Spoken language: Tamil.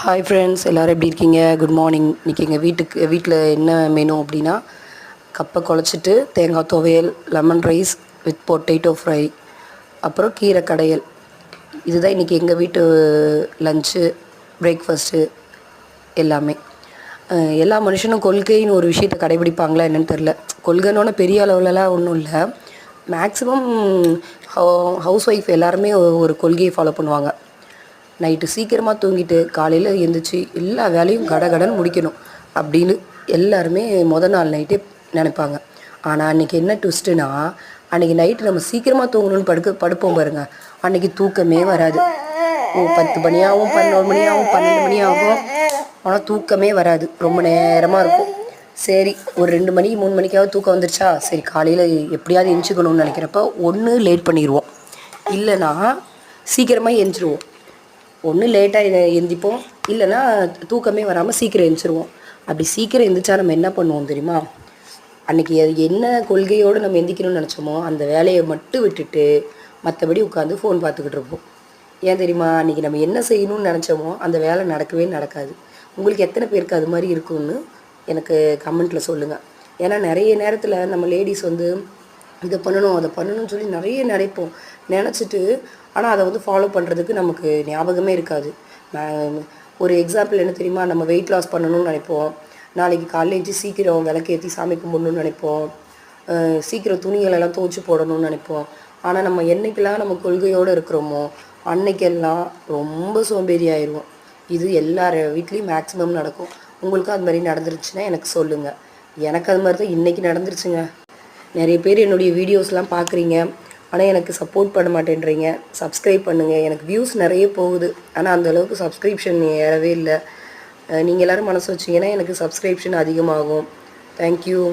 ஹாய் ஃப்ரெண்ட்ஸ், எல்லோரும் எப்படி இருக்கீங்க? Good morning. இன்றைக்கி எங்கள் வீட்டில் என்ன மெனு அப்படின்னா, கப்பை குழச்சிட்டு தேங்காய் துவையல், lemon rice with potato fry, அப்புறம் கீரை கடையல். இதுதான் இன்றைக்கி எங்கள் வீட்டு லஞ்சு, பிரேக்ஃபாஸ்ட்டு எல்லாமே. எல்லா மனுஷனும் கொள்கைன்னு ஒரு விஷயத்தை கடைபிடிப்பாங்களா என்னென்னு தெரில. கொள்கைன்னொன்னே பெரிய அளவுலலாம் ஒன்றும் இல்லை. மேக்ஸிமம் ஹவுஸ் ஒய்ஃப் எல்லாருமே ஒரு கொள்கையை ஃபாலோ பண்ணுவாங்க. நைட்டு சீக்கிரமாக தூங்கிட்டு காலையில் எழுந்திரிச்சி எல்லா வேலையும் கடகடன்னு முடிக்கணும் அப்படின்னு எல்லாருமே நாள் நைட்டே நினைப்பாங்க. ஆனால் அன்றைக்கி என்ன ட்விஸ்ட்டுனா, அன்றைக்கி நைட்டு நம்ம சீக்கிரமாக தூங்கணும்னு படுப்போம் பாருங்கள், அன்றைக்கி தூக்கமே வராது. 10 மணி ஆகும், 11 மணி ஆகும், 12 மணி ஆகும், ஆனால் தூக்கமே வராது. ரொம்ப நேரமாக இருக்கும். சரி, ஒரு 2 மணிக்கு 3 மணிக்காவது தூக்கம் வந்துருச்சா, சரி காலையில் எப்படியாவது எந்திரிக்கணும்னு நினைக்கிறப்ப ஒன்று லேட் பண்ணிடுவோம், இல்லைனா சீக்கிரமாக எந்திரிச்சிடுவோம். ஒன்று லேட்டாக எந்திப்போம், இல்லைன்னா தூக்கமே வராமல் சீக்கிரம் எழுந்திரிச்சிருவோம். அப்படி சீக்கிரம் எழுந்திரிச்சா நம்ம என்ன பண்ணுவோம் தெரியுமா? அன்றைக்கி அது என்ன கொள்கையோடு நம்ம எந்திக்கணும்னு நினச்சோமோ அந்த வேலையை மட்டும் விட்டுட்டு மற்றபடி உட்காந்து ஃபோன் பார்த்துக்கிட்டு இருப்போம். ஏன் தெரியுமா? அன்றைக்கி நம்ம என்ன செய்யணும்னு நினச்சோமோ அந்த வேலை நடக்கவே நடக்காது. உங்களுக்கு எத்தனை பேருக்கு அது மாதிரி இருக்கும்னு எனக்கு கமெண்ட்டில் சொல்லுங்கள். ஏன்னா நிறைய நேரத்தில் நம்ம லேடிஸ் இதை பண்ணணும் அதை பண்ணணும்னு சொல்லி நிறைய நினச்சிட்டு ஆனால் அதை ஃபாலோ பண்ணுறதுக்கு நமக்கு ஞாபகமே இருக்காது. ஒரு எக்ஸாம்பிள் என்ன தெரியுமா? நம்ம வெயிட் லாஸ் பண்ணணும்னு நினைப்போம். நாளைக்கு காலையில் எழுந்து சீக்கிரம் விளக்கேற்றி சாமி கும்பிடணும்னு நினைப்போம். சீக்கிரம் துணிகளெல்லாம் துவைச்சி போடணும்னு நினைப்போம். ஆனால் நம்ம என்றைக்கெல்லாம் நம்ம கொள்கையோடு இருக்கிறோமோ அன்னைக்கெல்லாம் ரொம்ப சோம்பேறி ஆயிடுவோம். இது எல்லார் வீட்லேயும் மேக்ஸிமம் நடக்கும். உங்களுக்கும் அது மாதிரி நடந்துருச்சுன்னா எனக்கு சொல்லுங்கள். எனக்கு அது மாதிரி தான் இன்றைக்கி நடந்துருச்சுங்க. நிறைய பேர் என்னுடைய வீடியோஸ்லாம் பார்க்குறீங்க, ஆனால் எனக்கு சப்போர்ட் பண்ண மாட்டேன்றீங்க. சப்ஸ்கிரைப் பண்ணுங்கள். எனக்கு வியூஸ் நிறைய போகுது, ஆனால் அந்தளவுக்கு சப்ஸ்கிரிப்ஷன் ஏறவே இல்லை. நீங்கள் எல்லோரும் மனசு வச்சிங்கன்னா எனக்கு சப்ஸ்கிரிப்ஷன் அதிகமாகும். தேங்க்யூ.